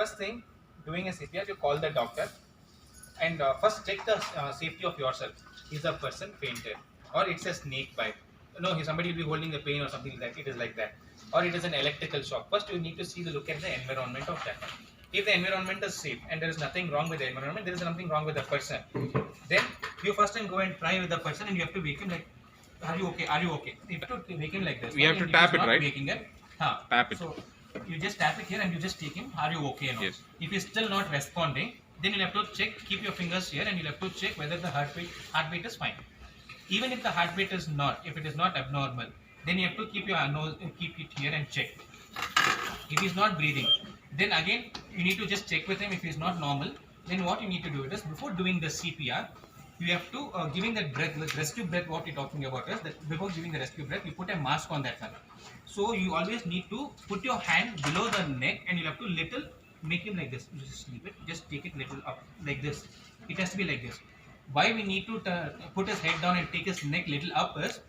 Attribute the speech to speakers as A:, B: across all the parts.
A: first thing, doing a CPR, you call the doctor and first check the safety of yourself. Is the person fainted or it's a snake bite? No, somebody will be holding the pain or something like that. It is like that, or it is an electrical shock. First, you need to see the look at the environment of that. If the environment is safe and there is nothing wrong with the environment, there is nothing wrong with the person. Then you first time go and try with the person, and you have to wake him like, "Are you okay? Are you okay?" You have to wake him like this.
B: We have to
A: And
B: tap
A: if he's
B: it,
A: not
B: right?
A: Waking him,
B: Tap it.
A: So you just tap it here and you just take him. Are you okay? No.
B: Yes.
A: If he's still not responding, then you'll have to check. Keep your fingers here, and you'll have to check whether the heartbeat is fine. Even if the heartbeat is not, if it is not abnormal, then you have to keep your nose, keep it here and check. If he's not breathing, then again you need to just check with him. If he's not normal, then what you need to do is, before doing the CPR, you have to giving that breath, the rescue breath. What we're talking about is that before giving the rescue breath, you put a mask on that one. So you always need to put your hand below the neck, and you have to little make him like this. You just sleep it, just take it little up like this. It has to be like this. Why we need to put his head down and take his neck little up is,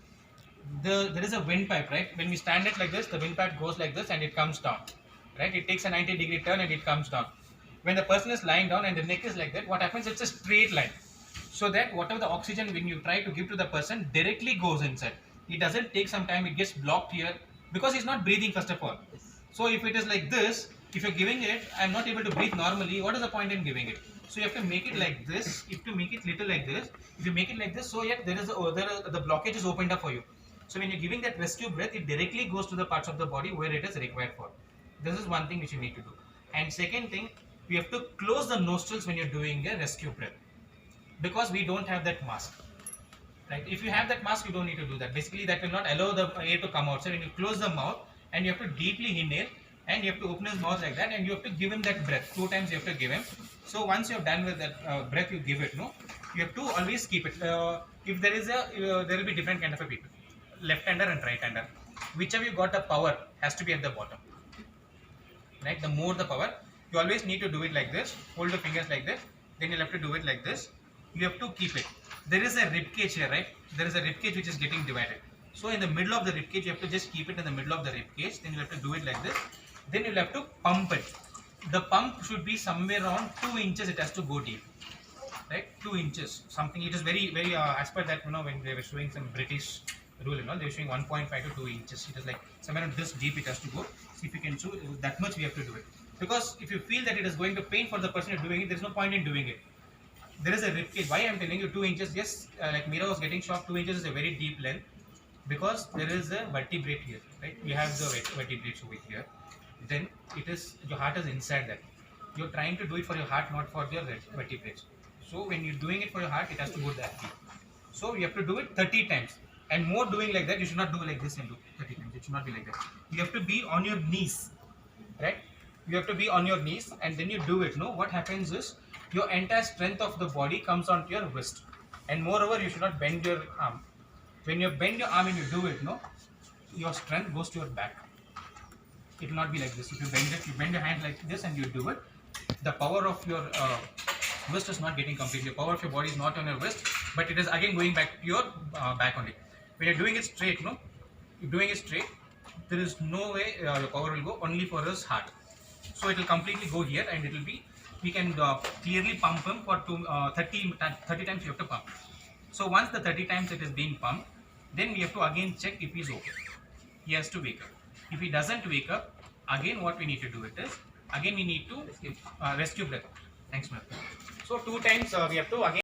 A: there is a windpipe, right? When we stand it like this, the windpipe goes like this and it comes down, right? It takes a 90-degree turn and it comes down. When the person is lying down and the neck is like that, what happens? It's a straight line, so that whatever the oxygen when you try to give to the person directly goes inside. It doesn't take some time. It gets blocked here because he's not breathing first of all. So if it is like this, if you're giving it, I'm not able to breathe normally. What is the point in giving it? So you have to make it like this. You have to make it little like this. If you make it like this, so yet there is the blockage is opened up for you. So when you're giving that rescue breath, it directly goes to the parts of the body where it is required for. This is one thing which you need to do. And second thing, you have to close the nostrils when you're doing a rescue breath, because we don't have that mask. Right? If you have that mask, you don't need to do that. Basically, that will not allow the air to come out. So when you close the mouth and you have to deeply inhale, and you have to open his mouth like that, and you have to give him that breath. 2 times you have to give him. So once you have done with that breath, you give it. No, you have to always keep it. If there is there will be different kind of a people, left-hander and right-hander. Whichever you got the power has to be at the bottom. Right? The more the power, you always need to do it like this. Hold the fingers like this. Then you'll have to do it like this. You have to keep it. There is a rib cage here, right? There is a rib cage which is getting divided. So in the middle of the rib cage, you have to just keep it in the middle of the rib cage. Then you have to do it like this. Then you'll have to pump it. The pump should be somewhere around 2 inches. It has to go deep, right? 2 inches. Something. It is very, very as per that, when they were showing some British rule, they were showing 1.5 to 2 inches. It is like somewhere around this deep. It has to go. See if you can show that much. We have to do it, because if you feel that it is going to pain for the person you're doing it, there is no point in doing it. There is a rib cage. Why I'm telling you 2 inches? Yes, like Meera was getting shocked. 2 inches is a very deep length, because there is a vertebrate here, right? You have the vertebrates over here. Then it is, your heart is inside that. You're trying to do it for your heart, not for your vertebrates. So when you're doing it for your heart, it has to go that deep. So you have to do it 30 times. And more doing like that, you should not do like this and do 30 times. It should not be like that. You have to be on your knees, right? You have to be on your knees, and then you do it. No, what happens is, your entire strength of the body comes onto your wrist. And moreover, you should not bend your arm. When you bend your arm and you do it, no, your strength goes to your back. It will not be like this. If you bend it, you bend your hand like this and you do it, the power of your wrist is not getting completely. The power of your body is not on your wrist, but it is again going back to your back only. When you're doing it straight, no, you're doing it straight, there is no way your power will go only for his heart. So it will completely go here, and it will be, we can clearly pump him for 30 times you have to pump. So once the 30 times it is being pumped, then we have to again check if he is okay. He has to wake up. If he doesn't wake up, again what we need to do it is, again we need to rescue breath. Thanks, ma'am. So 2 times we have to again